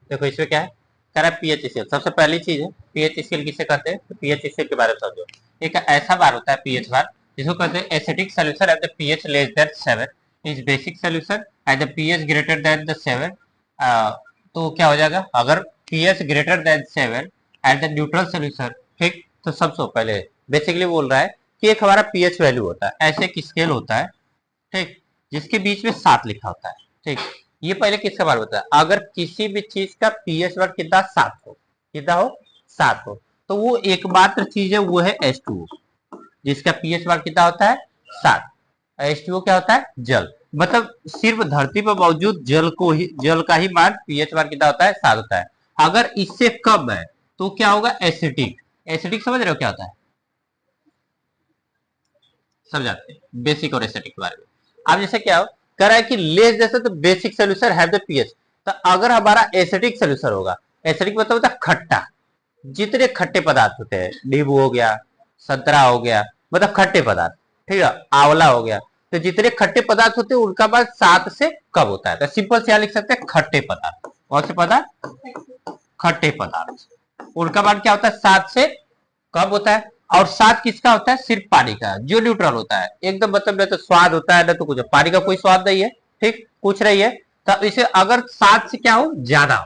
देखो इसमें क्या है, कह रहा है पीएचसीएल। सबसे पहली चीज है पीएचसीएल किसे कहते हैं, तो पीएचसीएल के बारे में समझो। एक ऐसा बार होता है पीएच बार जिसको कहते हैं acidic solution at the pH less than 7 is basic solution at the pH greater than the 7। तो क्या हो जाएगा, अगर pH greater than 7 at the neutral solution, ठीक, तो सबसे पहले बेसिकली बोल रहा है कि एक हमारा पीएच वैल्यू होता है, ऐसे एक स्केल होता है, ठीक, जिसके बीच में 7 लिखा होता है, ठीक। ये पहले किसका बारे में होता है, अगर किसी भी चीज का पीएच वर्ग कितना 7 हो, कितना हो 7 हो, तो वो एकमात्र चीज है, वो है H2O, जिसका पीएच वर्ग कितना होता है 7। H2O क्या होता है, जल। मतलब सिर्फ धरती पर मौजूद जल को ही, जल का ही मान पीएच वर्ग कितना होता है 7 होता है। अगर इससे कम है तो क्या होगा, एसिडिक। एसिडिक समझ रहे हो क्या होता है, समझाते हैं बेसिक और एसिडिक के बारे में। अब जैसे क्या हो, कह रहा है कि लेस जैसे तो basic solution have the pH, तो अगर हमारा एसिडिक सोल्यूशन होगा, एसिडिक मतलब होता है खट्टा, जितने खट्टे पदार्थ होते हैं, नींबू हो गया, संतरा हो गया, मतलब खट्टे पदार्थ, ठीक है, आंवला हो गया, तो जितने खट्टे पदार्थ होते हैं उनका मान 7 से कम होता है। तो सिंपल से यहाँ लिख सकते हैं खट्टे पदार्थ। कौन से पदार्थ, खट्टे पदार्थ, उनका मान क्या होता है 7 से कम होता है। और 7 किसका होता है, सिर्फ पानी का, जो न्यूट्रल होता है एकदम, मतलब न तो स्वाद होता है न तो कुछ, पानी का कोई स्वाद नहीं है, ठीक, कुछ नहीं है। तो इसे अगर 7 से क्या हो, ज्यादा हो,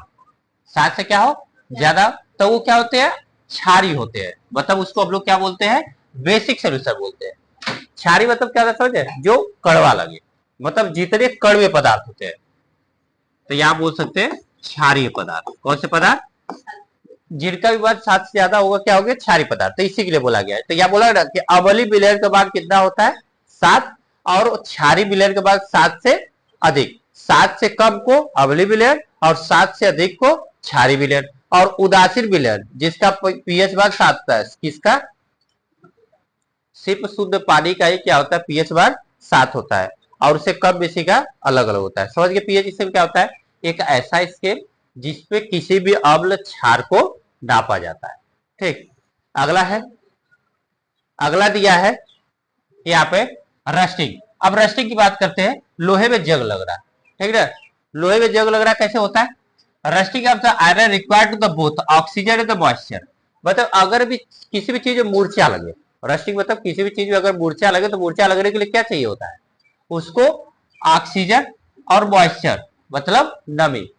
7 से क्या हो, ज्यादा, तो वो क्या होते हैं, क्षारी होते हैं। मतलब उसको हम लोग क्या बोलते हैं, बेसिक सोल्यूशन बोलते हैं। क्षारी मतलब क्या होता है समझे, जो कड़वा लगे, मतलब जितने कड़वे पदार्थ होते हैं, तो यहाँ बोल सकते हैं क्षारीय पदार्थ। कौन से पदार्थ, जिनका भी मान 7 से ज्यादा होगा क्या होगा, क्षारीय पदार्थ। तो इसी के लिए बोला गया है। तो यहाँ बोला ना कि अम्लीय विलयन का मान कितना होता है 7, और क्षारीय विलयन का मान 7 से अधिक। 7 से कम को अम्लीय विलयन और 7 से अधिक को क्षारीय विलयन। और उदासीन विलयन जिसका पीएच मान 7 है, किसका, सिर्फ शुद्ध पानी का ही क्या होता है, पीएच मान 7 होता है, और उससे कम बेसी का अलग अलग होता है। समझ गए, पीएच स्केल क्या होता है, एक ऐसा स्केल जिसपे किसी भी अम्ल क्षार को नापा जाता है, ठीक। अगला है, अगला दिया है यहाँ पे रस्टिंग। अब रस्टिंग की बात करते हैं, लोहे में जंग लग रहा है, ठीक है, लोहे में जंग लग रहा है, कैसे होता है, rusting of the iron required to the both oxygen and the moisture. मतलब अगर भी किसी भी चीज में मूर्छा लगे, रस्टिंग मतलब किसी भी चीज में अगर मूर्छा लगे, तो मूर्छा लगने के लिए क्या चाहिए होता है, उसको ऑक्सीजन और मॉइस्चर, मतलब नमी,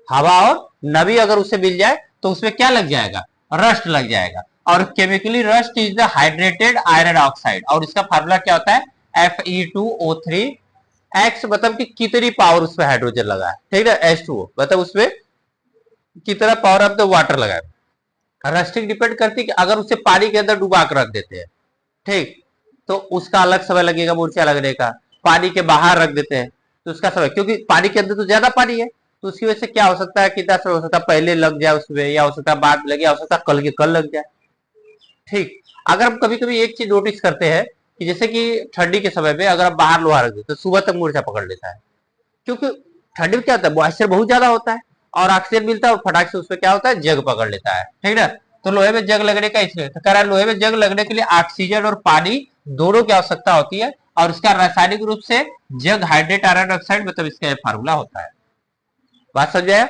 हवा और नमी अगर उसे मिल जाए तो उसमें क्या लग जाएगा, रस्ट लग जाएगा। और chemically rust is the hydrated iron oxide, और इसका फार्मूला क्या होता है Fe2O3 एक्स, मतलब कि कितनी पावर उसमें हाइड्रोजन लगा है, ठीक है, H2O मतलब उसमें कितना पावर ऑफ द वाटर लगा है। रस्टिंग डिपेंड करती है कि अगर उसे पानी के अंदर डुबा कर रख देते हैं, ठीक, तो उसका अलग समय लगेगा मूर्छा लगने का। पानी के बाहर रख देते हैं तो उसका समय, क्योंकि पानी के अंदर तो ज्यादा पानी है, तो उसकी वजह से क्या हो सकता है, कितना समय हो सकता है, पहले लग जाए उसमें, या हो सकता है बाद में लगे, या हो सकता है कल के कल लग जाए, ठीक। अगर हम कभी कभी एक चीज नोटिस करते हैं कि जैसे कि ठंडी के समय में अगर आप बाहर लोहा रख दे तो सुबह तक मूर्छा पकड़ लेता है, क्योंकि ठंडी में क्या होता है, मॉइस्चर बहुत ज्यादा होता है और ऑक्सीजन मिलता है, और फटाक से उसमें क्या होता है, जग पकड़ लेता है, ठीक है। तो लोहे में जंग लगने का इसलिए तो कह रहा है, लोहे में जंग लगने के लिए ऑक्सीजन और पानी दोनों की आवश्यकता होती है, और इसका रासायनिक रूप से जंग हाइड्रेट आयरन ऑक्साइड, मतलब इसका फार्मूला होता है। बात समझ आया।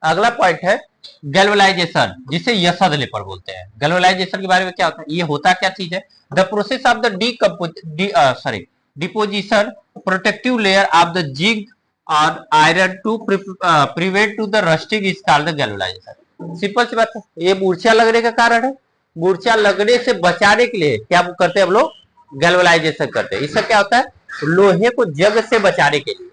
अगला पॉइंट है गैल्वेनाइजेशन, जिसे यशद लेपर बोलते हैं। गैल्वेनाइजेशन के बारे में क्या होता है, ये होता क्या चीज है, the process of the deposition protective layer of the zinc or iron to prevent to the rusting is called the galvanization. Simple सी बात है, ये मूर्छा लगने का कारण है, मूर्छा लगने से बचाने के लिए क्या करते हैं हम लोग, गैल्वेनाइजेशन करते हैं। इससे क्या होता है, लोहे को जंग से बचाने के लिए,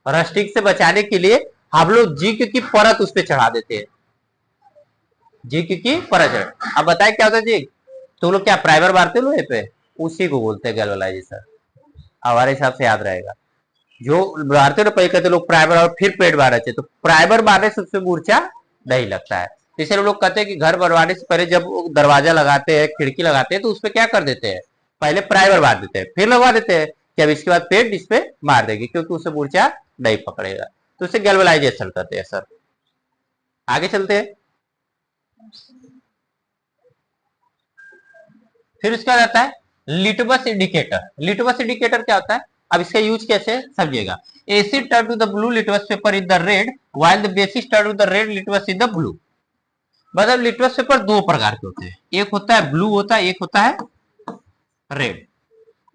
रस्टिंग से बचाने के लिए हम लोग जिंक की परत उस पर चढ़ा देते हैं, जिंक की परत चढ़ा। अब बताए क्या होता है जिंक, तो लोग क्या प्राइमर मारते लोहे पे, उसी को बोलते हैं गैल्वेनाइजेशन। हमारे हिसाब से याद रहेगा, जो मारते ना पहले कहते लोग प्राइमर और फिर पेड़ मारना चाहिए, तो प्राइमर मारने से उसमें मूर्छा नहीं लगता है। इसलिए लोग कहते हैं कि घर बनवाने से पहले जब दरवाजा लगाते हैं, खिड़की लगाते हैं, तो उसमें क्या कर देते हैं, पहले प्राइमर मार देते हैं, फिर लगवा देते हैं कि अब इसके बाद पेंट इस पे मार देंगे, क्योंकि उससे मूर्छा नहीं पकड़ेगा। तो उसे गैल्वेनाइजेशन करते हैं सर। आगे चलते हैं, फिर उसका रहता है लिटमस इंडिकेटर। लिटमस इंडिकेटर क्या होता है, अब इसका यूज कैसे समझिएगा। Acid turn to the blue litmus paper in the red while the basic turn to the red litmus in the blue. मतलब लिटमस पेपर दो प्रकार के होते हैं, एक होता है ब्लू होता है, एक होता है रेड।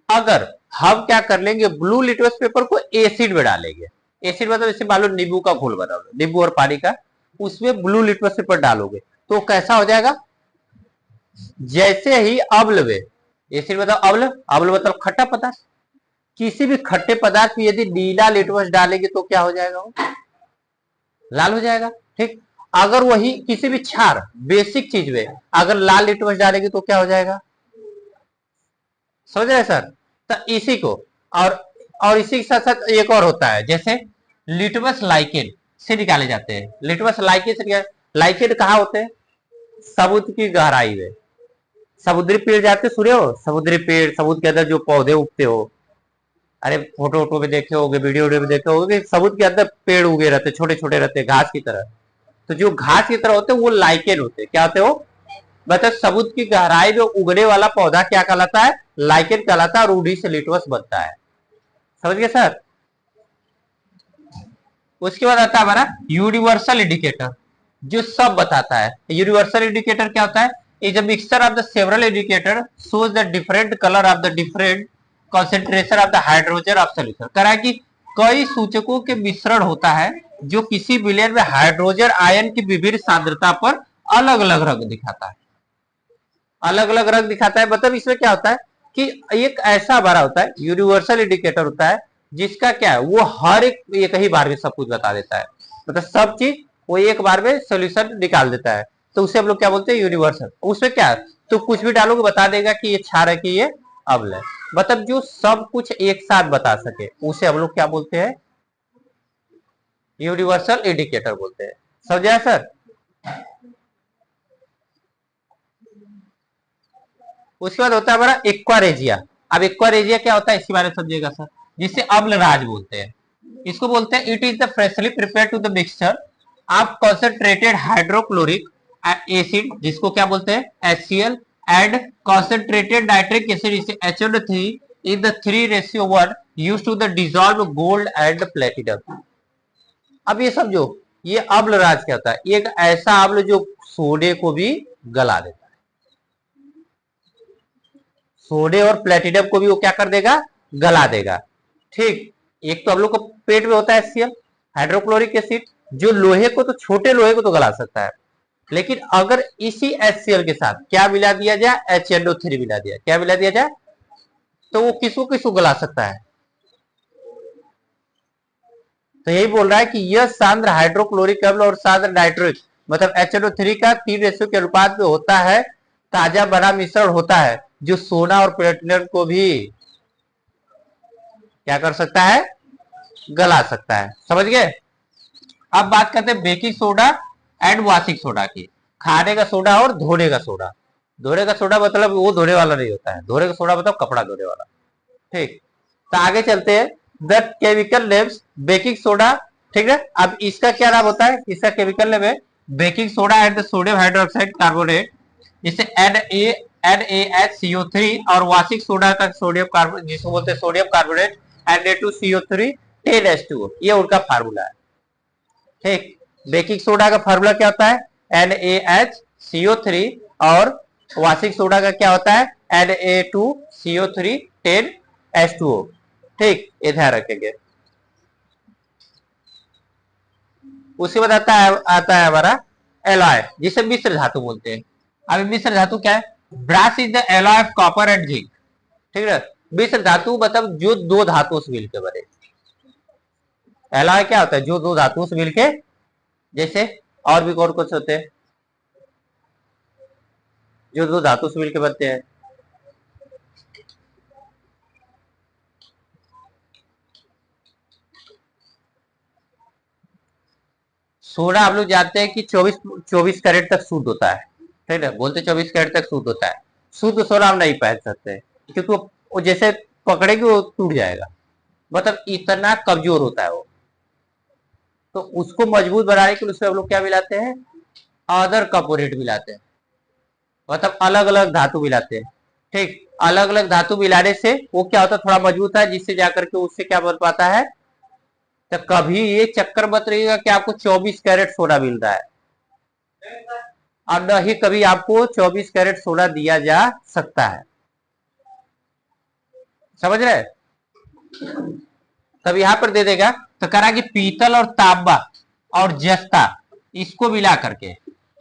अगर हम क्या कर लेंगे, ब्लू लिटमस पेपर को एसिड में डालेंगे, एसिड मतलब जैसे मान लो नींबू का घोल बना लो, नींबू और पानी का, उसमें ब्लू लिटमस पेपर डालोगे तो कैसा हो जाएगा, जैसे ही अम्ल में, एसिड मतलब अम्ल, अम्ल मतलब खट्टा पदार्थ, किसी भी खट्टे पदार्थ में यदि नीला लिटमस डालेंगे तो क्या हो जाएगा, वो लाल हो जाएगा। ठीक, अगर वही किसी भी क्षार बेसिक चीज में अगर लाल लिटमस डालेंगे तो क्या हो जाएगा, समझ रहे सर। तो इसी को और इसी के साथ साथ एक और होता है, जैसे लिटमस लाइकेन से निकाले जाते हैं, लिटमस लाइकेन से लाइकेन कहाँ होते हैं, समुद्र की गहराई में, समुद्री पेड़ जाते सुने हो, समुद्री पेड़, समुद्र के अंदर जो पौधे उगते हो, अरे फोटो वोटो में देखे होगे, वीडियो में देखे होगे, समुद्र के अंदर पेड़ उगे रहते, छोटे छोटे रहते, घास की तरह। तो जो घास की तरह होते हैं वो लाइकेन होते हैं, क्या होते हो, मतलब समुद्र की गहराई में उगने वाला पौधा क्या कहलाता है, लाइकेन कहलाता है, और उन्हीं से लिटमस बनता है। समझ गए सर। उसके बाद आता है हमारा यूनिवर्सल इंडिकेटर, जो सब बताता है। यूनिवर्सल इंडिकेटर क्या होता है, is a mixture of the several indicator shows the different colour of the different concentration of the hydrogen of solution. कह रहा है कि कई सूचकों के मिश्रण होता है जो किसी विलयन में हाइड्रोजन आयन की विभिन्न सांद्रता पर अलग अलग रंग दिखाता है, अलग अलग रंग दिखाता है। मतलब इसमें क्या होता है कि एक ऐसा हमारा होता है यूनिवर्सल इंडिकेटर होता है, जिसका क्या है, वो हर एक ही बार में सब कुछ बता देता है, मतलब सब चीज वो एक बार में सोल्यूशन निकाल देता है, तो उसे हम लोग क्या बोलते हैं, यूनिवर्सल। उसमें क्या है, तो कुछ भी डालोगे बता देगा कि ये क्षार है कि ये अम्ल है, मतलब जो सब कुछ एक साथ बता सके उसे हम लोग क्या बोलते हैं, यूनिवर्सल इंडिकेटर बोलते हैं। समझा सर। उसके बाद होता है हमारा एक्वारेजिया। अब एक्वारेजिया क्या होता है इसके बारे में समझिएगा सर, जिसे अम्लराज बोलते हैं। इसको बोलते हैं it is the freshly prepare to the mixture of concentrated hydrochloric acid, जिसको क्या बोलते हैं HCl, and concentrated nitric acid इसे HNO3 in the 3:1 used to the dissolve gold and platinum. अब ये समझो, ये अम्लराज क्या होता है, एक ऐसा अम्ल जो सोडे को भी गला देता है, सोडे और प्लेटिनम को भी वो क्या कर देगा, गला देगा। ठीक, एक तो हम लोग को पेट में होता है HCl हाइड्रोक्लोरिक एसिड, जो लोहे को, तो छोटे लोहे को तो गला सकता है, लेकिन अगर इसी HCl के साथ क्या मिला दिया जाए, HNO3 मिला दिया, क्या मिला दिया जाए, तो वो किसको किसको गला सकता है। तो यही बोल रहा है कि यह सांद्र हाइड्रोक्लोरिक अम्ल और सांद्र नाइट्रिक मतलब HNO3 का 3 के अनुपात में होता है, ताजा बना मिश्रण होता है, जो सोना और प्लेटिनम को भी क्या कर सकता है, गला सकता है। समझ गए। अब बात करते हैं baking soda and washing soda की, खाने का सोडा और धोने का सोडा। धोने का सोडा मतलब वो धोने वाला नहीं होता है, धोने का सोडा मतलब कपड़ा धोने वाला। ठीक, तो आगे चलते हैं, the chemical names baking soda. ठीक है, अब इसका क्या नाम होता है, इसका केमिकल नेम है baking soda and sodium hydroxide carbonate, जिसे NaHCO3, और वॉशिंग सोडा का सोडियम कार्बोनेट जिसको बोलते हैं सोडियम कार्बोनेट Na2CO3 10H2O, ये उनका फार्मूला है। ठीक, बेकिंग सोडा का फार्मूला क्या होता है, NaHCO3, और वॉशिंग सोडा का क्या होता है, Na2CO3 10H2O। ठीक, ये ध्यान रखेंगे। उसके बाद आता है हमारा एलॉय, जिसे मिश्र धातु बोलते हैं। अब मिश्र धातु क्या है, brass is the alloy of copper and zinc. ठीक है, मिश्र धातु मतलब जो दो धातुओं से मिलकर बने। एलॉय क्या होता है, जो दो धातुओं से मिलके, जैसे और भी कौन कौन से होते हैं, जो दो धातु से मिलकर बनते हैं। सोडा हम लोग जानते हैं कि 24 कैरेट तक शुद्ध होता है, ठीक है, बोलते 24 कैरेट तक शुद्ध होता है। शुद्ध सोडा हम नहीं पहन सकते क्योंकि वो जैसे पकड़ेगी वो टूट जाएगा, मतलब इतना कमजोर होता है वो। तो उसको मजबूत बनाने के लिए उसमें हम लोग क्या मिलाते हैं, अदर कंपोनेंट मिलाते हैं, मतलब अलग अलग धातु मिलाते हैं। ठीक, अलग अलग धातु मिलाने से वो क्या होता है, थोड़ा मजबूत है, जिससे जाकर के उससे क्या बन पाता है, तो कभी ये चक्कर मत रहिएगा कि आपको 24 कैरेट सोना मिल रहा है, और न ही कभी आपको 24 कैरेट सोना दिया जा सकता है। समझ रहे? तब यहां पर दे देगा तो करा कि पीतल और तांबा और जस्ता इसको मिला करके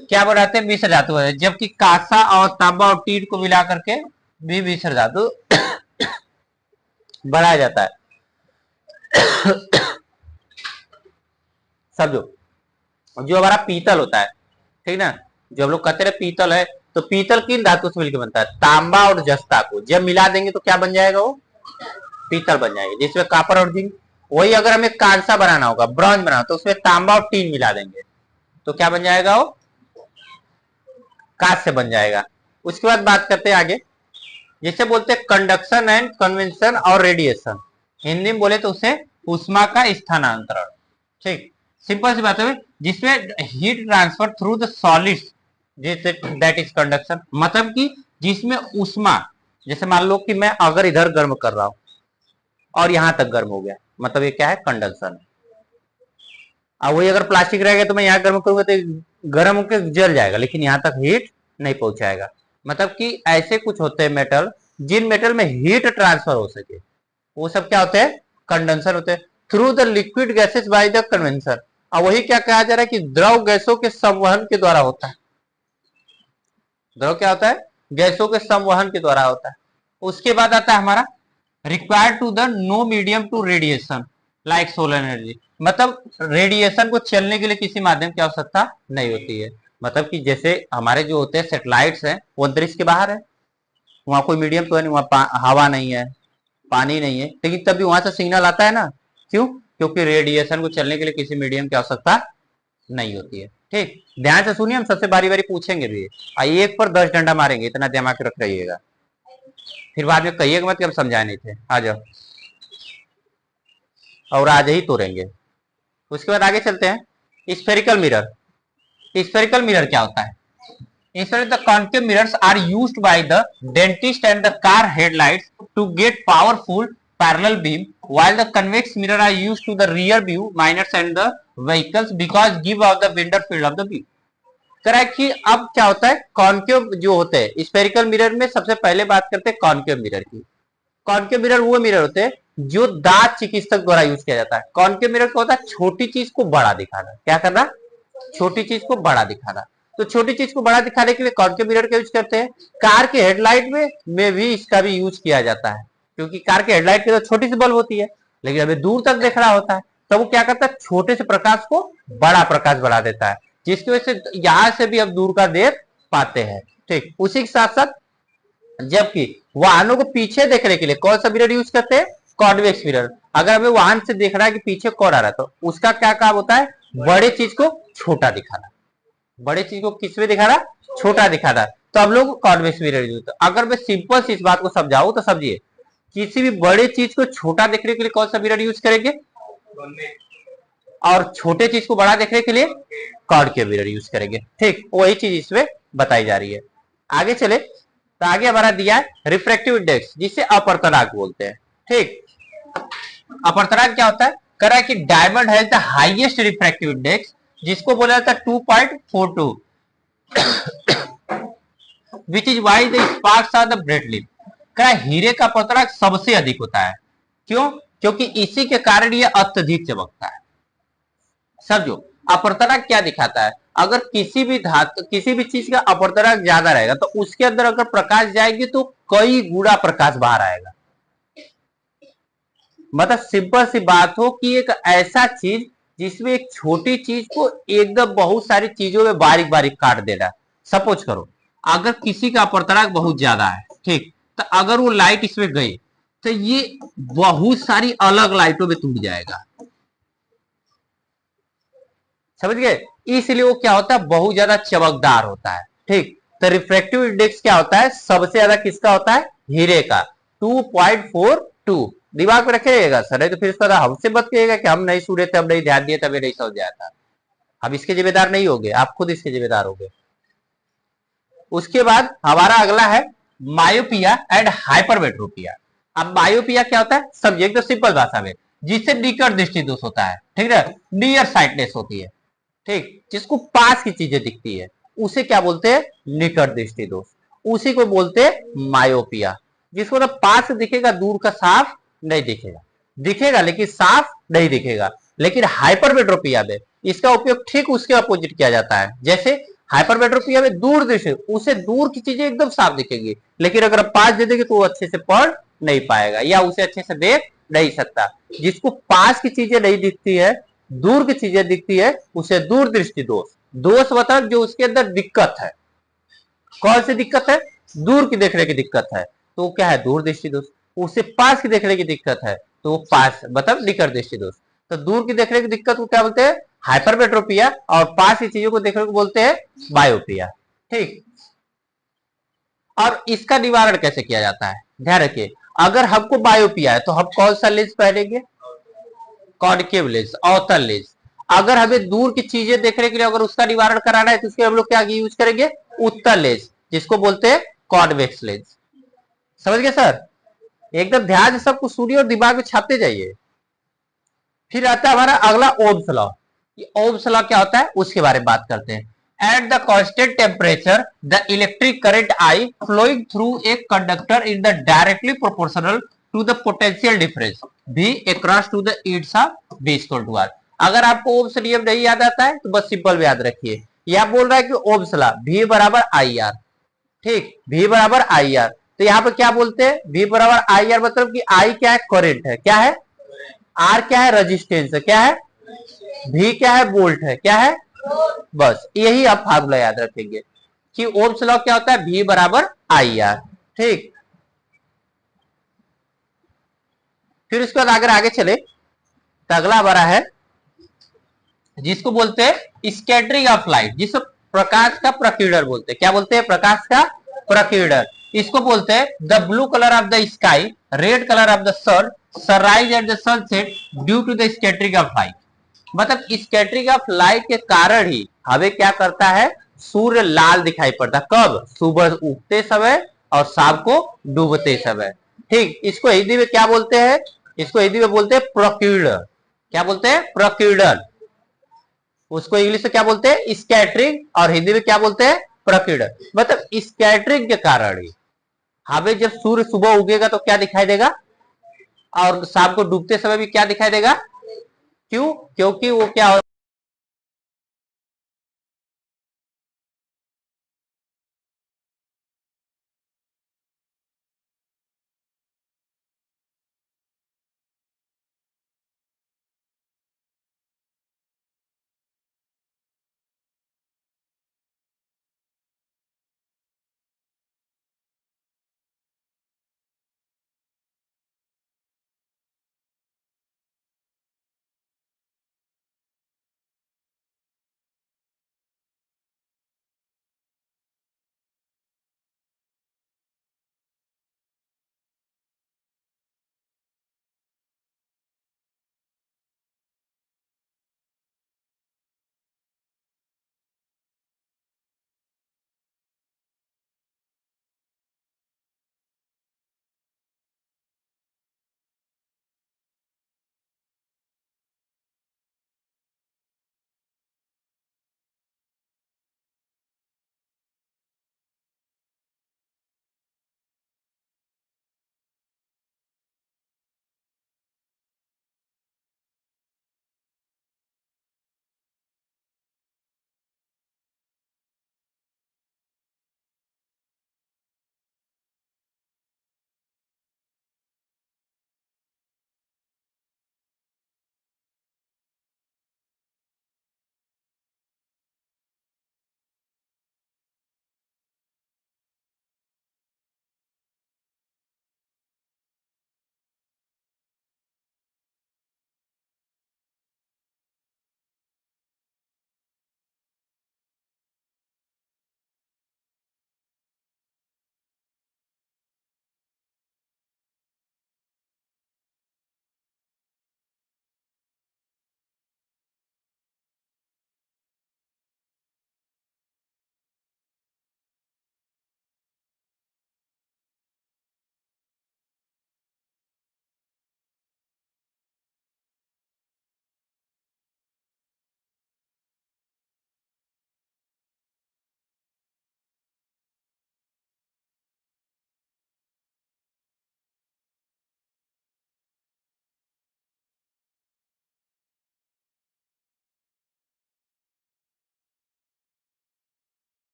क्या बनाते हैं, मिश्र धातु है, जबकि कांसा और तांबा और टीट को मिला करके भी मिश्र धातु बनाया जाता है। समझो, जो हमारा पीतल होता है, ठीक ना, जो हम लोग कहते हैं पीतल है, तो पीतल किन धातु से मिलकर बनता है, तांबा और जस्ता को जब मिला देंगे तो क्या बन जाएगा, वो पीतल बन जाएगा, जिसमें कॉपर और जिंक। वही अगर हमें कांसा बनाना होगा, ब्रॉन्ज बनाना, तो उसमें तांबा और टीन मिला देंगे तो क्या बन जाएगा, वो कांस्य बन जाएगा। उसके बाद बात करते हैं आगे, जैसे बोलते हैं कंडक्शन एंड कन्वेंशन और रेडिएशन, हिंदी में बोले तो उसे ऊष्मा का स्थानांतरण। ठीक, सिंपल सी बात है, जिसमें heat transfer through the solids, that is conduction, मतलब कि जिसमें ऊष्मा, जैसे मान लो कि मैं अगर इधर गर्म कर रहा हूं और यहां तक गर्म हो गया, मतलब ये क्या है, कंडक्शन। अब वही अगर प्लास्टिक रहेगा तो मैं यहाँ गर्म करूंगा तो गर्म होकर जल जाएगा, लेकिन यहां तक हीट नहीं पहुंचाएगा। मतलब कि ऐसे कुछ होते हैं मेटल, जिन मेटल में हीट ट्रांसफर हो सके, वो सब क्या होते हैं, कंडेंसर होते हैं, through the liquid gases by the convention. अब वही क्या कहा जा रहा है कि द्रव गैसों के संवहन के द्वारा होता है। द्रव क्या होता है, गैसों के संवहन के द्वारा होता है। उसके बाद आता है हमारा required to the no medium to radiation like solar energy, मतलब रेडिएशन को चलने के लिए किसी माध्यम की आवश्यकता नहीं होती है। मतलब कि जैसे हमारे जो होते हैं सैटेलाइट्स हैं, वो अंतरिक्ष के बाहर है, वहां कोई मीडियम तो है नहीं, वहां हवा नहीं है, पानी नहीं है, लेकिन तभी वहां से सिग्नल आता है ना, क्यों, क्योंकि रेडिएशन को चलने के लिए किसी मीडियम की आवश्यकता नहीं होती है। ठीक, ध्यान से सुनिए, हम सबसे बारी बारी पूछेंगे भी, एक पर 10 डंडा मारेंगे, इतना दिमाग रख रहिएगा, फिर बाद में कहिएगा मत कि हम समझाए नहीं थे। आ जाओ, और आज ही तोड़ेंगे। उसके बाद आगे चलते हैं, स्फेरिकल मिरर। स्फेरिकल मिरर क्या होता है, Instead, the concave mirrors are used by the dentist and the car headlights to get powerful parallel beam, while the convex mirror are used to the rear view mirrors and the vehicles because give out the wider field of the view। Correct, कि अब क्या होता है, concave जो होते हैं spherical mirror में, सबसे पहले बात करते हैं कॉन्केव मिरर की। कॉन्केव मिरर वो मिरर होते हैं जो दांत चिकित्सक द्वारा यूज किया जाता है। कॉन्केव मिरर क्या होता है, छोटी चीज को बड़ा दिखाना। क्या करना, छोटी चीज को बड़ा दिखाना। तो छोटी चीज को बड़ा दिखाने के लिए कॉन्केव मिरर का यूज करते हैं। कार के हेडलाइट में भी इसका भी यूज किया जाता है, क्योंकि कार के हेडलाइट की तो छोटी सी बल्ब होती है, लेकिन हमें दूर तक देख रहा होता है, तो वो क्या करता है, छोटे से प्रकाश को बड़ा प्रकाश बना देता है, जिसकी वजह से यहां से भी अब दूर का देख पाते हैं। ठीक, उसी के साथ साथ जबकि वाहनों को पीछे देखने के लिए कौन सा मिरर यूज करते हैं, कॉन्वेक्स मिरर। अगर हमें वाहन से देख रहा है कि पीछे कौन आ रहा है, तो उसका क्या काम होता है, बड़े चीज को छोटा दिखाना। बड़े चीज को किस में दिखाना, छोटा दिखाना। तो हम लोग कॉन्वेक्स मिरर यूज करते हैं। अगर मैं सिंपल सी इस बात को समझाऊं तो समझिए, किसी भी बड़े चीज को छोटा देखने के लिए कौन सा मिरर यूज करेंगे, और छोटे चीज को बड़ा देखने के लिए कॉन्केव मिरर यूज करेंगे। ठीक, वही चीज इसमें बताई जा रही है। आगे चले तो आगे हमारा दिया है रिफ्रैक्टिव इंडेक्स, जिसे अपवर्तनांक बोलते हैं। ठीक, अपवर्तनांक क्या होता है, कह रहा है कि diamond has the highest refractive index, जिसको बोला जाता है 2.42, which is why the sparks are the brightly. कह हीरे का अपवर्तनांक सबसे अधिक होता है। क्यों, क्योंकि इसी के कारण यह अत्यधिक चमकता है। समझो, अपवर्तनांक क्या दिखाता है, अगर किसी भी धातु, किसी भी चीज का अपवर्तनांक ज्यादा रहेगा तो उसके अंदर अगर प्रकाश जाएगी तो कई गुना प्रकाश बाहर आएगा। मतलब सिंपल सी बात हो कि एक ऐसा चीज जिसमें एक छोटी चीज को एकदम बहुत सारी चीजों में बारीक बारीक काट देना। सपोज करो, अगर किसी का अपवर्तनांक बहुत ज्यादा है, ठीक, तो अगर वो लाइट इसमें गई तो ये बहुत सारी अलग लाइटों में टूट जाएगा। समझ गए, इसलिए वो क्या होता है, बहुत ज्यादा चमकदार होता है। ठीक, तो रिफ्रैक्टिव इंडेक्स क्या होता है, सबसे ज्यादा किसका होता है, हीरे का, 2.42। दिमाग में रखिएगा सर, नहीं तो फिर इसका हमसे मत कहिएगा कि हम नहीं सुने थे, हम नहीं ध्यान दिए, तभी नहीं समझ आया था। हम इसके जिम्मेदार नहीं होंगे, आप खुद इसके जिम्मेदार होंगे। उसके बाद हमारा अगला है मायोपिया एंड हाइपरमेट्रोपिया। अब मायोपिया क्या होता है, समझिए एकदम सिंपल भाषा में, जिससे निकट दृष्टि दोष होता है, ठीक है, नियर साइटनेस होती है, ठीक, जिसको पास की चीजें दिखती है उसे क्या बोलते हैं, निकट दृष्टि दोष, उसी को बोलते हैं मायोपिया, जिसको ना पास दिखेगा, दूर का साफ नहीं दिखेगा, दिखेगा लेकिन साफ नहीं दिखेगा। लेकिन हाइपरमेट्रोपिया में इसका उपयोग ठीक उसके अपोजिट किया जाता है, जैसे हाइपरमेट्रोपिया में दूर दृष्टि, उसे दूर की चीजें एकदम साफ दिखेगी, लेकिन अगर पास दे देंगे तो वो अच्छे से पढ़ नहीं पाएगा या उसे अच्छे से देख नहीं सकता। जिसको पास की चीजें नहीं दिखती है, दूर की चीजें दिखती है, उसे दूर दृष्टि दोष, दोष मतलब जो उसके अंदर दिक्कत है, कौन सी दिक्कत है, दूर की देखने की दिक्कत है तो वो क्या है, दूर दृष्टि दोष। उसे पास की देखने की दिक्कत है तो वो पास मतलब निकट दृष्टि दोष। तो दूर की देखने की दिक्कत को क्या बोलते हैं, हाइपरमेट्रोपिया, और पास की चीजों को देखने को बोलते हैं बायोपिया, ठीक। और इसका निवारण कैसे किया जाता है, ध्यान रखिए, अगर हमको बायोपिया है तो हम कौन सा लेंस पहनेंगे, कॉन्केव लेंस, अवतल लेंस। अगर हमें दूर की चीजें देखने के लिए अगर उसका निवारण कराना है तो उसके हम लोग क्या यूज करेंगे, उत्तल लेंस, जिसको बोलते हैं कॉन्वेक्स लेंस। समझ गए सर, एकदम ध्यान से सबको सुनिए और दिमाग में छापते जाइए। फिर आता है हमारा अगला ओम्स लॉ। ये ओम्स लॉ क्या होता है उसके बारे में बात करते हैं। At the constant temperature the electric current I flowing through a conductor in the directly proportional to the potential difference V across to the its of be equal to R. अगर आपको ओम्स नियम नहीं याद आता है तो बस simple याद रखिए, यह बोल रहा है कि ओम्स लॉ भी बराबर आई आर, ठीक, भी बराबर आई आर। तो यहाँ पे क्या बोलते हैं, भी बराबर आई आर मतलब कि आई क्या है, करंट है, क्या है, आर क्या है, रेजिस्टेंस है, क्या है, भी क्या है, वोल्ट है, क्या है, बस यही आप फार्मूला याद रखेंगे कि ओम्स लॉ क्या होता है, भी बराबर आई आर, ठीक। फिर उसके बाद अगर आगे चले तो अगला हमारा है जिसको बोलते हैं स्कैटरिंग ऑफ लाइट, जिसको प्रकाश का प्रकीर्णन बोलते हैं, क्या बोलते हैं, प्रकाश का प्रकीर्णन। इसको बोलते हैं the blue colour of the sky, red colour of the sun, sunrise and the sunset due to the scattering of light. मतलब स्कैटरिंग ऑफ लाइट के कारण ही हमें क्या करता है, सूर्य लाल दिखाई पड़ता, कब, सुबह उगते समय और शाम को डूबते समय, ठीक। इसको हिंदी में क्या बोलते हैं, इसको हिंदी में बोलते हैं प्रकीर्णन, क्या बोलते हैं, प्रकीर्णन। उसको इंग्लिश में क्या बोलते हैं, स्कैटरिंग, और हिंदी में क्या बोलते हैं, प्रकीर्णन। मतलब स्कैटरिंग के कारण ही हमें जब सूर्य सुबह उगेगा तो क्या दिखाई देगा, और शाम को डूबते समय भी क्या दिखाई देगा, क्यों, क्योंकि वो क्या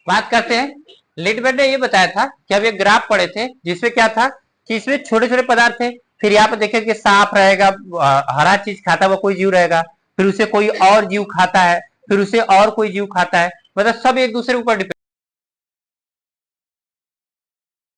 बात करते हैं। लिटवेट ने ये बताया था कि अब ये ग्राफ पढ़े थे जिसमें क्या था कि इसमें छोटे छोटे पदार्थ थे, फिर यहाँ पे देखें कि सांप रहेगा, हरा चीज खाता हुआ कोई जीव रहेगा, फिर उसे कोई और जीव खाता है, फिर उसे और कोई जीव खाता है, मतलब सब एक दूसरे के ऊपर डिपेंड